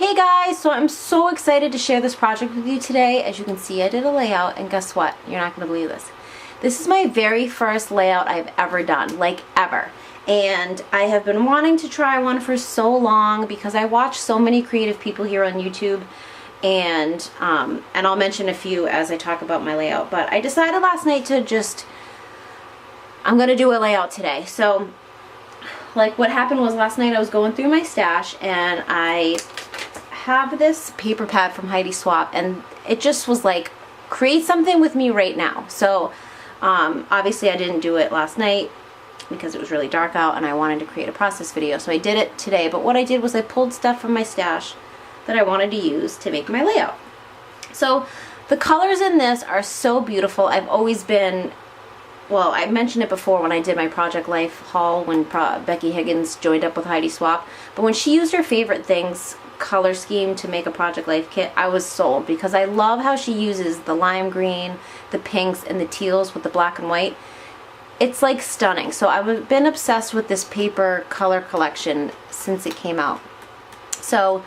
Hey guys, so I'm so excited to share this project with you today. As you can see, I did a layout, and guess what? You're not going to believe this. This is my very first layout I've ever done, like ever. And I have been wanting to try one for so long because I watch so many creative people here on YouTube, and I'll mention a few as I talk about my layout. But I decided last night to I'm going to do a layout today. So, like, what happened was last night I was going through my stash and I have this paper pad from Heidi Swapp, and it just was like, create something with me right now. So obviously I didn't do it last night because it was really dark out and I wanted to create a process video, so I did it today. But what I did was I pulled stuff from my stash that I wanted to use to make my layout. So the colors in this are so beautiful. I've always been, well, I mentioned it before when I did my Project Life haul when Becky Higgins joined up with Heidi Swapp, but when she used her favorite things color scheme to make a Project Life kit, I was sold, because I love how she uses the lime green, the pinks, and the teals with the black and white. It's like stunning. So I've been obsessed with this paper color collection since it came out. So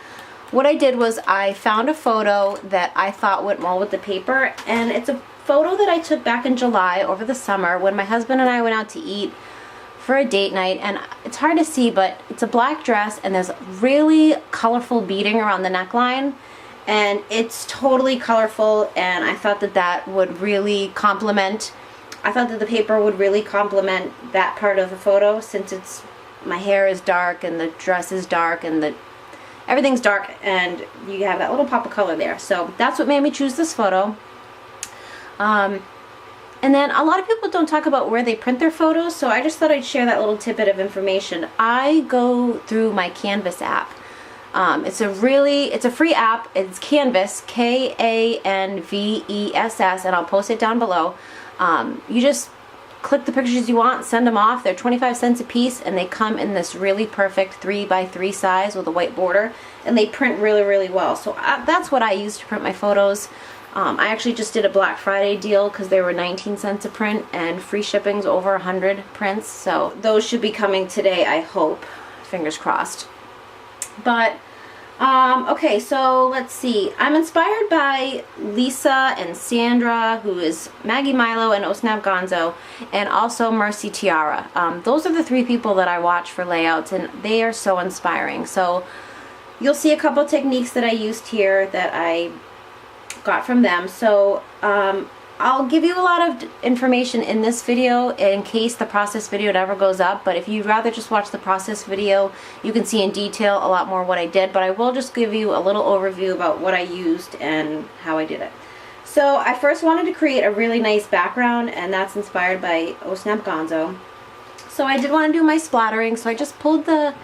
what I did was I found a photo that I thought went well with the paper, and it's a photo that I took back in July over the summer when my husband and I went out to eat for a date night. And it's hard to see, but it's a black dress and there's really colorful beading around the neckline, and it's totally colorful, and I thought that that would really complement, I thought that the paper would really complement that part of the photo, since my hair is dark and the dress is dark and everything's dark, and you have that little pop of color there. So that's what made me choose this photo. And then a lot of people don't talk about where they print their photos, so I just thought I'd share that little tidbit of information. I go through my Kanvess app. It's a free app. It's Kanvess, Kanvess, and I'll post it down below. You just click the pictures you want, send them off. They're 25 cents a piece, and they come in this really perfect 3x3 size with a white border, and they print really, really well. So that's what I use to print my photos. I actually just did a Black Friday deal because they were 19 cents a print, and free shipping's over 100 prints. So those should be coming today, I hope. Fingers crossed. But, okay, so let's see. I'm inspired by Lisa and Sandra, who is Maggie Milo and Osnab Gonzo, and also Mercy Tiara. Those are the three people that I watch for layouts, and they are so inspiring. So you'll see a couple techniques that I used here that I got from them. So I'll give you a lot of information in this video in case the process video never goes up, but if you'd rather just watch the process video, you can see in detail a lot more what I did, but I will just give you a little overview about what I used and how I did it. So I first wanted to create a really nice background, and that's inspired by Osnab Gonzo. So I did want to do my splattering, so I just pulled the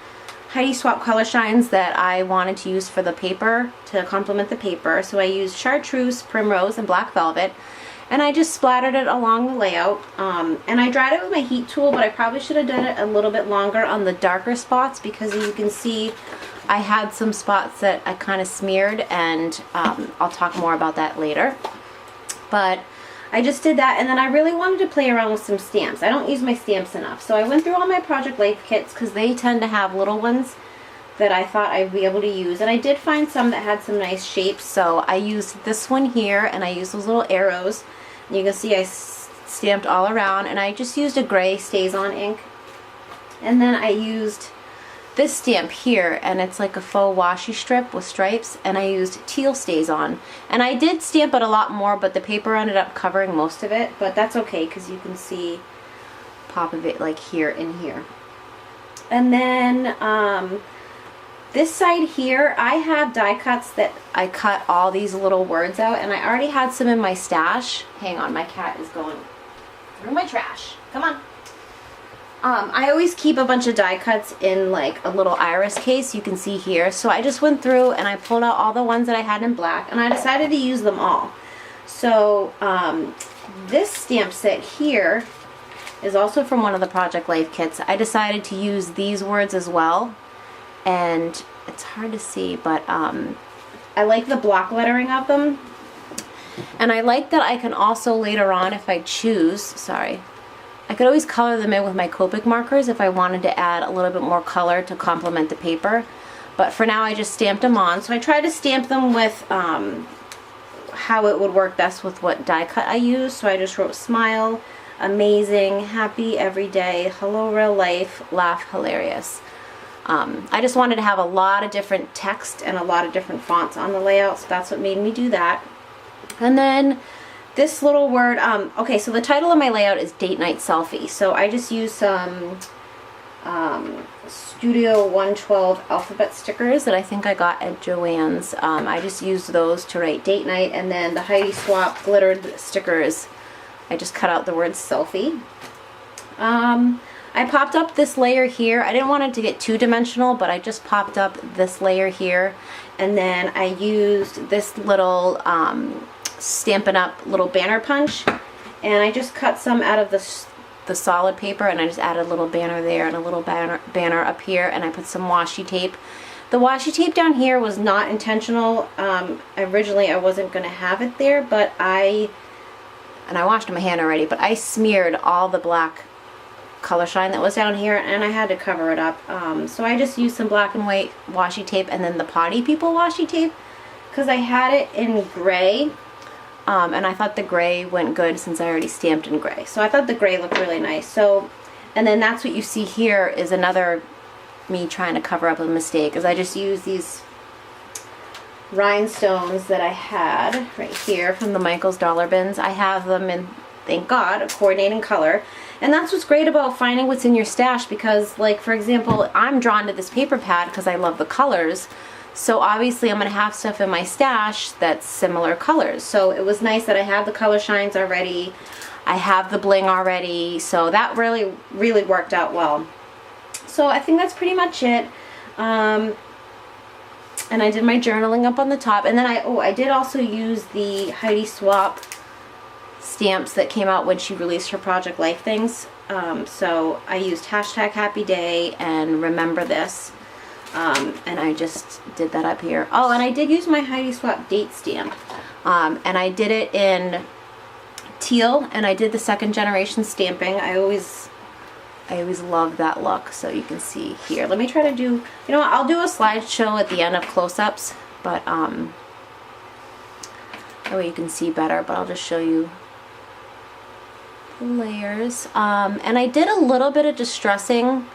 Heidi Swapp color shines that I wanted to use for the paper to complement the paper. So I used chartreuse, primrose, and black velvet, and I just splattered it along the layout. And I dried it with my heat tool, but I probably should have done it a little bit longer on the darker spots, because as you can see, I had some spots that I kind of smeared, and I'll talk more about that later. But I just did that, and then I really wanted to play around with some stamps. I don't use my stamps enough, so I went through all my Project Life kits because they tend to have little ones that I thought I'd be able to use, and I did find some that had some nice shapes. So I used this one here, and I used those little arrows, and you can see I stamped all around, and I just used a gray StazOn ink, and then I used this stamp here, and it's like a faux washi strip with stripes, and I used teal StazOn, and I did stamp it a lot more, but the paper ended up covering most of it, but that's okay because you can see pop of it like here and here. And then this side here, I have die cuts that I cut all these little words out, and I already had some in my stash. Hang on, my cat is going through my trash. Come on. I always keep a bunch of die cuts in like a little iris case, you can see here. So I just went through and I pulled out all the ones that I had in black, and I decided to use them all. So this stamp set here is also from one of the Project Life kits. I decided to use these words as well, and it's hard to see, but I like the block lettering of them, and I like that I can also later on, if I choose, I could always color them in with my Copic markers if I wanted to add a little bit more color to complement the paper. But for now I just stamped them on. So I tried to stamp them with how it would work best with what die cut I use. So I just wrote smile, amazing, happy every day, hello real life, laugh hilarious. I just wanted to have a lot of different text and a lot of different fonts on the layout, so that's what made me do that. And then this little word, okay, so the title of my layout is Date Night Selfie. So I just used some Studio 112 alphabet stickers that I think I got at Joann's. I just used those to write date night, and then the Heidi Swap glittered stickers, I just cut out the word selfie. I popped up this layer here. I didn't want it to get two-dimensional, but I just popped up this layer here, and then I used this little Stampin' Up! Little banner punch, and I just cut some out of the solid paper, and I just added a little banner there and a little banner up here, and I put some washi tape. The washi tape down here was not intentional. Originally I wasn't going to have it there, but I washed my hand already, but I smeared all the black color shine that was down here, and I had to cover it up. So I just used some black and white washi tape and then the Potty People washi tape because I had it in gray, and I thought the gray went good since I already stamped in gray. So I thought the gray looked really nice. So, and then that's what you see here is another me trying to cover up a mistake, is I just used these rhinestones that I had right here from the Michael's Dollar Bins. I have them in, thank God, a coordinating color. And that's what's great about finding what's in your stash, because, like, for example, I'm drawn to this paper pad because I love the colors. So obviously I'm going to have stuff in my stash that's similar colors. So it was nice that I have the color shines already. I have the bling already. So that really, really worked out well. So I think that's pretty much it. And I did my journaling up on the top. And then I did also use the Heidi Swap stamps that came out when she released her Project Life things. So I used hashtag happy day and remember this, and I just did that up here. Oh, and I did use my Heidi Swap date stamp, and I did it in teal, and I did the second generation stamping. I always love that look. So you can see here, let me try to do, you know what, I'll do a slideshow at the end of close-ups, but that way you can see better, but I'll just show you layers. And I did a little bit of distressing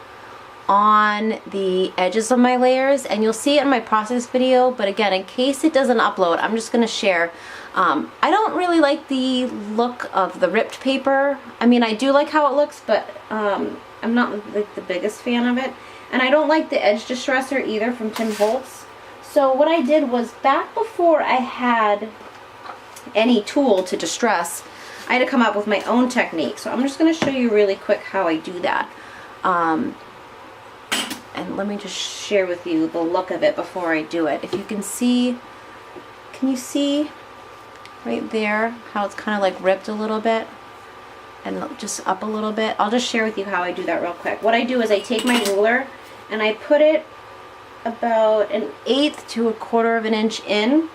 on the edges of my layers, and you'll see it in my process video, but again, in case it doesn't upload, I'm just going to share. I don't really like the look of the ripped paper. I mean, I do like how it looks, but I'm not like the biggest fan of it. And I don't like the edge distresser either from Tim Holtz. So what I did was, back before I had any tool to distress, I had to come up with my own technique. So I'm just going to show you really quick how I do that. And let me just share with you the look of it before I do it. If you can see, can you see right there how it's kind of like ripped a little bit and just up a little bit? I'll just share with you how I do that real quick. What I do is I take my ruler and I put it about 1/8 to 1/4 of an inch in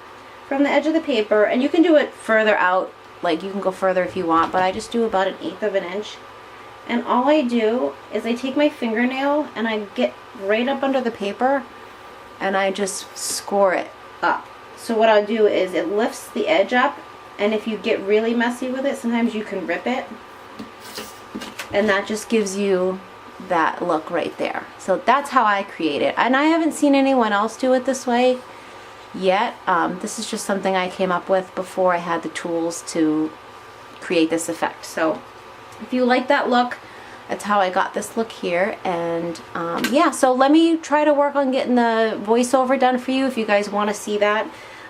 from the edge of the paper, and you can do it further out, like you can go further if you want, but I just do about 1/8 of an inch. And all I do is I take my fingernail and I get right up under the paper and I just score it up. So what I'll do is it lifts the edge up, and if you get really messy with it, sometimes you can rip it, and that just gives you that look right there. So that's how I create it, and I haven't seen anyone else do it this way yet. This is just something I came up with before I had the tools to create this effect. So if you like that look, that's how I got this look here. And yeah, so let me try to work on getting the voiceover done for you if you guys want to see that.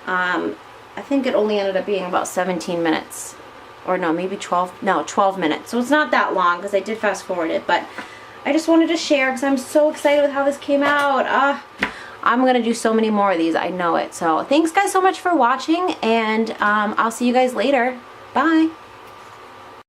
I think it only ended up being about 17 minutes, or no, maybe 12, no, 12 minutes. So it's not that long because I did fast forward it, but I just wanted to share because I'm so excited with how this came out. I'm going to do so many more of these, I know it. So thanks guys so much for watching, and I'll see you guys later. Bye.